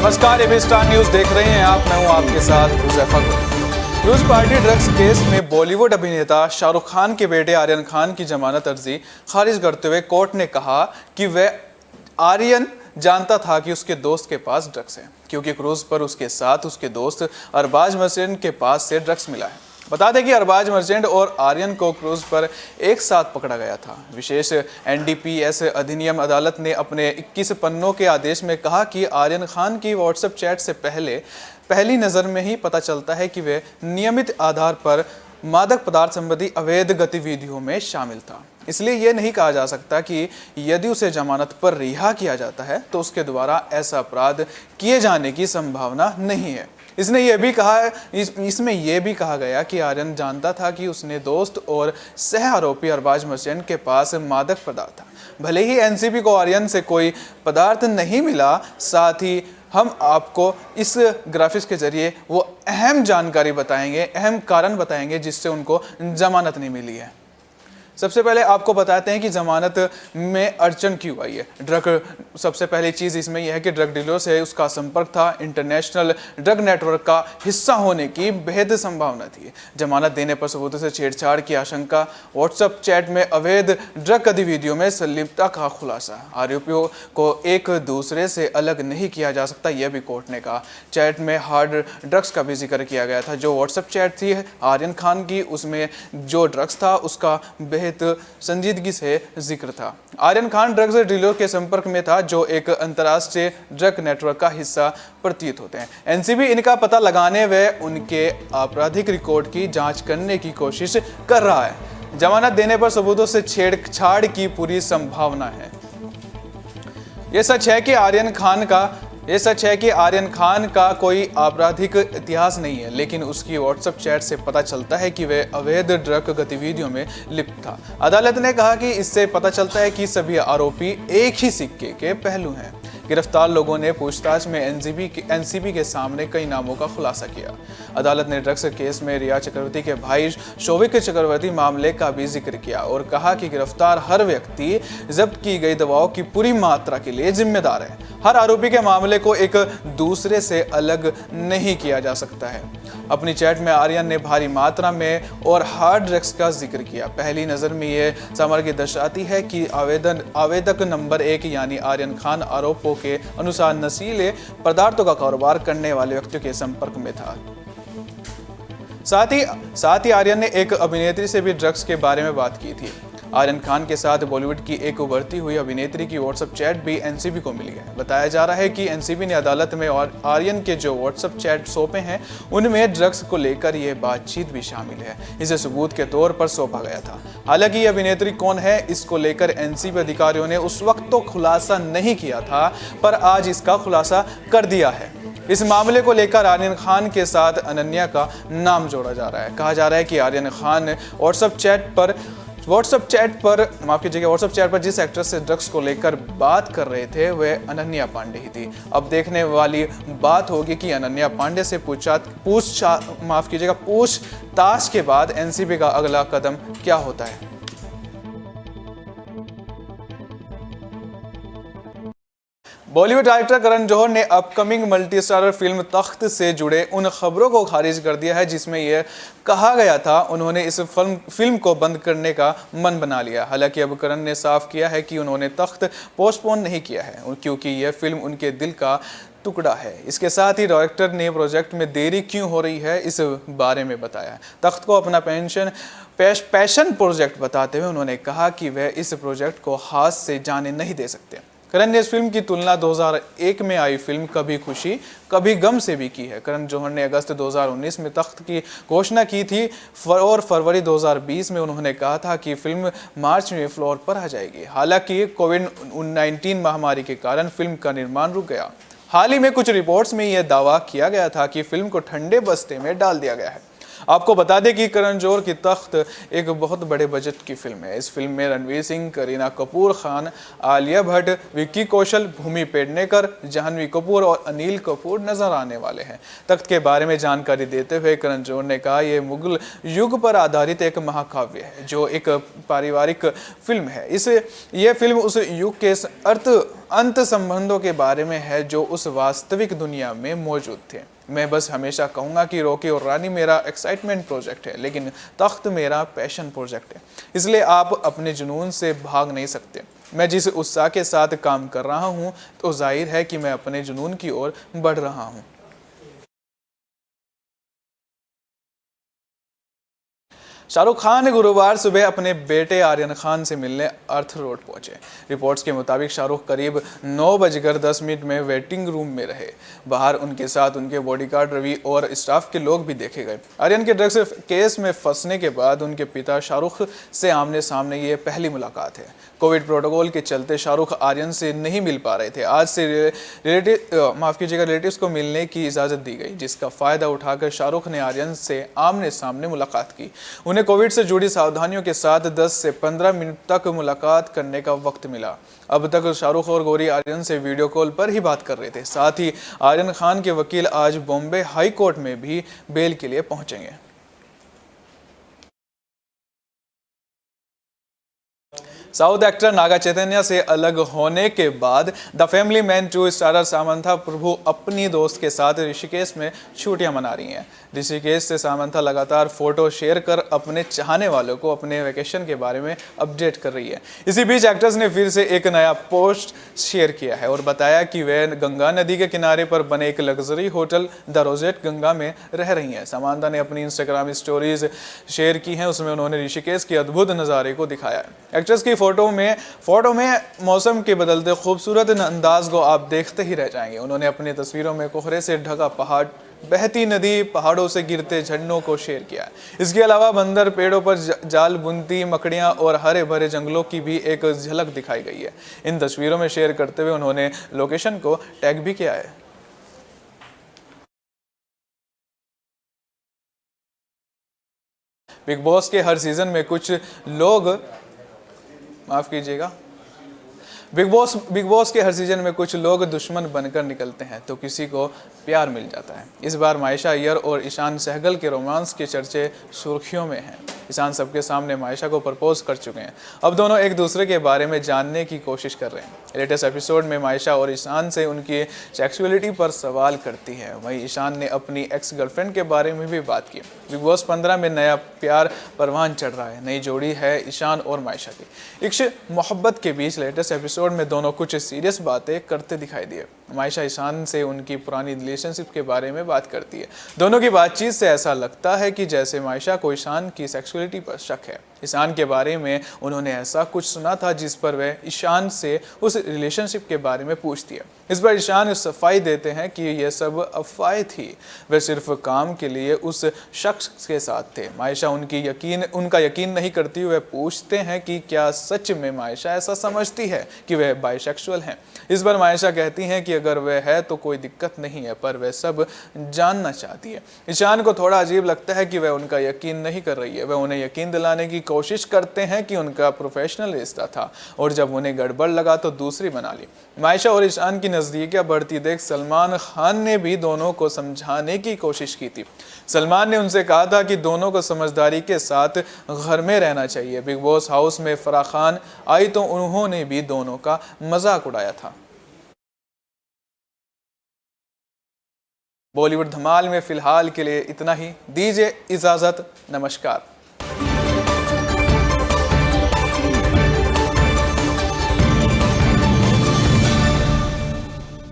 नमस्कार, AB star news देख रहे हैं आप। मैं हूं आपके साथ हुज़ैफा गुल। क्रूज पार्टी ड्रग्स केस में बॉलीवुड अभिनेता शाहरुख खान के बेटे आर्यन खान की जमानत अर्जी खारिज करते हुए कोर्ट ने कहा कि वह आर्यन जानता था कि उसके दोस्त के पास ड्रग्स है, क्योंकि क्रूज पर उसके साथ उसके दोस्त अरबाज मर्चेंट के पास से ड्रग्स मिला है। बता दें कि अरबाज मर्चेंट और आर्यन को क्रूज पर एक साथ पकड़ा गया था। विशेष एनडीपीएस अधिनियम अदालत ने अपने 21 पन्नों के आदेश में कहा कि आर्यन खान की व्हाट्सएप चैट से पहली नज़र में ही पता चलता है कि वह नियमित आधार पर मादक पदार्थ संबंधी अवैध गतिविधियों में शामिल था। इसलिए यह नहीं कहा जा सकता कि यदि उसे जमानत पर रिहा किया जाता है तो उसके द्वारा ऐसा अपराध किए जाने की संभावना नहीं है। इसमें यह भी कहा गया कि आर्यन जानता था कि उसने दोस्त और सह आरोपी अरबाज मर्चेंट के पास मादक पदार्थ था। भले ही एनसीबी को आर्यन से कोई पदार्थ नहीं मिला, साथ ही हम आपको इस ग्राफिक्स के जरिए वो अहम जानकारी बताएंगे, अहम कारण बताएंगे जिससे उनको जमानत नहीं मिली है। सबसे पहले आपको बताते हैं कि जमानत में अड़चन क्यों आई है। सबसे पहली चीज़ इसमें यह है कि ड्रग डीलर से उसका संपर्क था। इंटरनेशनल ड्रग नेटवर्क का हिस्सा होने की बेहद संभावना थी। जमानत देने पर सबूतों से छेड़छाड़ की आशंका, व्हाट्सएप चैट में अवैध ड्रग गतिविधियों में संलिप्तता का खुलासा, आरोपियों को एक दूसरे से अलग नहीं किया जा सकता, यह भी कोर्ट ने कहा। चैट में हार्ड ड्रग्स का भी जिक्र किया गया था। जो व्हाट्सएप चैट थी आर्यन खान की, उसमें जो ड्रग्स था उसका बेहद संजीदगी से जिक्र था। आर्यन खान ड्रग्स डीलर के संपर्क में था जो एक अंतर्राष्ट्रीय ड्रग नेटवर्क का हिस्सा प्रतीत होते हैं। एनसीबी इनका पता लगाने व उनके आपराधिक रिकॉर्ड की जांच करने की कोशिश कर रहा है। जमानत देने पर सबूतों से छेड़छाड़ की पूरी संभावना है। यह सच है कि आर्यन खान का कोई आपराधिक इतिहास नहीं है, लेकिन उसकी व्हाट्सएप चैट से पता चलता है कि वह अवैध ड्रग गतिविधियों में लिप्त था। अदालत ने कहा कि इससे पता चलता है कि सभी आरोपी एक ही सिक्के के पहलू हैं। गिरफ्तार लोगों ने पूछताछ में एनसीबी के सामने कई नामों का खुलासा किया। अदालत ने ड्रग्स केस में रिया चक्रवर्ती के भाई शोविक चक्रवर्ती मामले का भी जिक्र किया और कहा कि गिरफ्तार हर व्यक्ति जब्त की गई दवाओं की पूरी मात्रा के लिए जिम्मेदार है। हर आरोपी के मामले को एक दूसरे से अलग नहीं किया जा सकता है। अपनी चैट में आर्यन ने भारी मात्रा में और हार्ड ड्रग्स का जिक्र किया। पहली नज़र में यह सामग्री दर्शाती है कि आवेदक नंबर 1 यानी आर्यन खान आरोपों के अनुसार नशीले पदार्थों का कारोबार करने वाले व्यक्तियों के संपर्क में था। साथ ही आर्यन ने एक अभिनेत्री से भी ड्रग्स के बारे में बात की थी। आर्यन खान के साथ बॉलीवुड की एक उभरती हुई अभिनेत्री की व्हाट्सएप चैट भी एनसीबी को मिली है। बताया जा रहा है कि एनसीबी ने अदालत में और आर्यन के जो व्हाट्सएप चैट सौंपे हैं उनमें ड्रग्स को लेकर यह बातचीत भी शामिल है। इसे सबूत के तौर पर सौंपा गया था। हालांकि ये अभिनेत्री कौन है, इसको लेकर एनसीबी अधिकारियों ने उस वक्त तो खुलासा नहीं किया था, पर आज इसका खुलासा कर दिया है। इस मामले को लेकर आर्यन खान के साथ अनन्या का नाम जोड़ा जा रहा है। कहा जा रहा है कि आर्यन खान व्हाट्सएप चैट पर जिस एक्ट्रेस से ड्रग्स को लेकर बात कर रहे थे वह अनन्या पांडे ही थी। अब देखने वाली बात होगी कि अनन्या पांडे से पूछताछ के बाद एनसीबी का अगला कदम क्या होता है। बॉलीवुड डायरेक्टर करण जौहर ने अपकमिंग मल्टी स्टारर फिल्म तख्त से जुड़े उन खबरों को खारिज कर दिया है जिसमें यह कहा गया था उन्होंने इस फिल्म को बंद करने का मन बना लिया। हालांकि अब करण ने साफ किया है कि उन्होंने तख्त पोस्टपोन नहीं किया है, क्योंकि यह फिल्म उनके दिल का टुकड़ा है। इसके साथ ही डायरेक्टर ने प्रोजेक्ट में देरी क्यों हो रही है इस बारे में बताया। तख्त को अपना पैशन प्रोजेक्ट बताते हुए उन्होंने कहा कि वह इस प्रोजेक्ट को हाथ से जाने नहीं दे सकते। करण ने इस फिल्म की तुलना 2001 में आई फिल्म कभी खुशी कभी गम से भी की है। करण जौहर ने अगस्त 2019 में तख्त की घोषणा की थी और फरवरी 2020 में उन्होंने कहा था कि फिल्म मार्च में फ्लोर पर आ जाएगी। हालांकि कोविड-19 महामारी के कारण फिल्म का निर्माण रुक गया। हाल ही में कुछ रिपोर्ट्स में यह दावा किया गया था कि फिल्म को ठंडे बस्ते में डाल दिया गया है। आपको बता दें कि करण जौहर की तख्त एक बहुत बड़े बजट की फिल्म है। इस फिल्म में रणवीर सिंह, करीना कपूर खान, आलिया भट्ट, विक्की कौशल, भूमि पेडनेकर, जाह्नवी कपूर और अनिल कपूर नजर आने वाले हैं। तख्त के बारे में जानकारी देते हुए करण जौहर ने कहा, यह मुगल युग पर आधारित एक महाकाव्य है जो एक पारिवारिक फिल्म है। यह फिल्म उस युग के अंत संबंधों के बारे में है जो उस वास्तविक दुनिया में मौजूद थे। मैं बस हमेशा कहूँगा कि रॉकी और रानी मेरा एक्साइटमेंट प्रोजेक्ट है, लेकिन तख्त मेरा पैशन प्रोजेक्ट है, इसलिए आप अपने जुनून से भाग नहीं सकते। मैं जिस उत्साह के साथ काम कर रहा हूँ तो जाहिर है कि मैं अपने जुनून की ओर बढ़ रहा हूँ। शाहरुख खान गुरुवार सुबह अपने बेटे आर्यन खान से मिलने अर्थ रोड पहुंचे। रिपोर्ट्स के मुताबिक शाहरुख करीब 9:10 में वेटिंग रूम में रहे। बाहर उनके साथ उनके बॉडीगार्ड रवि और स्टाफ के लोग भी देखे गए। आर्यन के ड्रग्स केस में फंसने के बाद उनके पिता शाहरुख से आमने सामने ये पहली मुलाकात है। कोविड प्रोटोकॉल के चलते शाहरुख आर्यन से नहीं मिल पा रहे थे। आज से रिलेटिव्स को मिलने की इजाज़त दी गई, जिसका फ़ायदा उठाकर शाहरुख ने आर्यन से आमने सामने मुलाकात की। उन्हें कोविड से जुड़ी सावधानियों के साथ 10 से 15 मिनट तक मुलाकात करने का वक्त मिला। अब तक शाहरुख और गौरी आर्यन से वीडियो कॉल पर ही बात कर रहे थे। साथ ही आर्यन खान के वकील आज बॉम्बे हाई कोर्ट में भी बेल के लिए पहुंचेंगे। साउथ एक्टर नागा चैतन्य से अलग होने के बाद the family man 2 starrer Samantha Prabhu अपनी दोस्त के साथ ऋषिकेश में छुट्टियां मना रही हैं। ऋषिकेश से सामंथा लगातार फोटो शेयर कर अपने चाहने वालों को अपने वेकेशन के बारे में अपडेट कर रही है। इसी बीच एक्ट्रेस ने फिर से एक नया पोस्ट शेयर किया है और बताया कि वे गंगा नदी के किनारे पर बने एक luxury hotel the rosette Ganga में रह रही हैं। सामंथा ने अपनी इंस्टाग्राम स्टोरीज शेयर की हैं, उसमें उन्होंने ऋषिकेश के अद्भुत नज़ारे को दिखाया है। एक्ट्रेस की फोटो में मौसम के बदलते खूबसूरत अंदाज को आप देखते ही रह जाएंगे। उन्होंने अपनी तस्वीरों में कोहरे से ढका पहाड़, बहती नदी, पहाड़ों से गिरते झरनों को शेयर किया है। इसके अलावा बंदर, पेड़ों पर जाल बुनती मकड़ियां और हरे भरे जंगलों की भी एक झलक दिखाई गई है। इन तस्वीरों में शेयर करते हुए उन्होंने लोकेशन को टैग भी किया है। बिग बॉस के हर सीजन में कुछ लोग बिग बॉस के हर सीजन में कुछ लोग दुश्मन बनकर निकलते हैं तो किसी को प्यार मिल जाता है। इस बार मायशा अय्यर और ईशान सहगल के रोमांस के चर्चे सुर्खियों में हैं। ईशान सबके सामने मायशा को प्रपोज कर चुके हैं। अब दोनों एक दूसरे के बारे में जानने की कोशिश कर रहे हैं। लेटेस्ट एपिसोड में मायशा और ईशान से उनकी सेक्सुअलिटी पर सवाल करती है। वहीं ईशान ने अपनी एक्स गर्लफ्रेंड के बारे में भी बात की। बिग बॉस 15 में नया प्यार परवान चढ़ रहा है। नई जोड़ी है ईशान और मायशा की। इश्क मोहब्बत के बीच लेटेस्ट एपिसोड में दोनों कुछ सीरियस बातें करते दिखाई दिए। मायशा ईशान से उनकी पुरानी रिलेशनशिप के बारे में बात करती है। दोनों की बातचीत से ऐसा लगता है कि जैसे मायशा को ईशान की सेक्सुअलिटी पर शक है। ईशान के बारे में उन्होंने ऐसा कुछ सुना था जिस पर वह ईशान से उस रिलेशनशिप के बारे में पूछती है। इस पर ईशान सफाई देते हैं कि यह सब अफवाहें थी, वे सिर्फ काम के लिए उस शख्स के साथ थे। मायशा उनका यकीन नहीं करती। वह पूछते हैं कि क्या सच में मायशा ऐसा समझती है कि वह बाइसेक्सुअल हैं। इस पर मायशा कहती हैं कि अगर वह है तो कोई दिक्कत नहीं है, पर वह सब जानना चाहती है। ईशान को थोड़ा अजीब लगता है कि वह उनका यकीन नहीं कर रही है। वह उन्हें यकीन दिलाने की कोशिश करते हैं कि उनका प्रोफेशनल रिश्ता था और जब उन्हें गड़बड़ लगा तो दूसरी बना ली। मायशा और ईशान की नज़दीकियां बढ़ती देख सलमान खान ने भी दोनों को समझाने की कोशिश की थी। सलमान ने उनसे कहा था कि दोनों को समझदारी के साथ घर में रहना चाहिए। बिग बॉस हाउस में फराह खान आई तो उन्होंने भी दोनों का मजाक उड़ाया था। बॉलीवुड धमाल में फिलहाल के लिए इतना ही। दीजिए इजाजत, नमस्कार।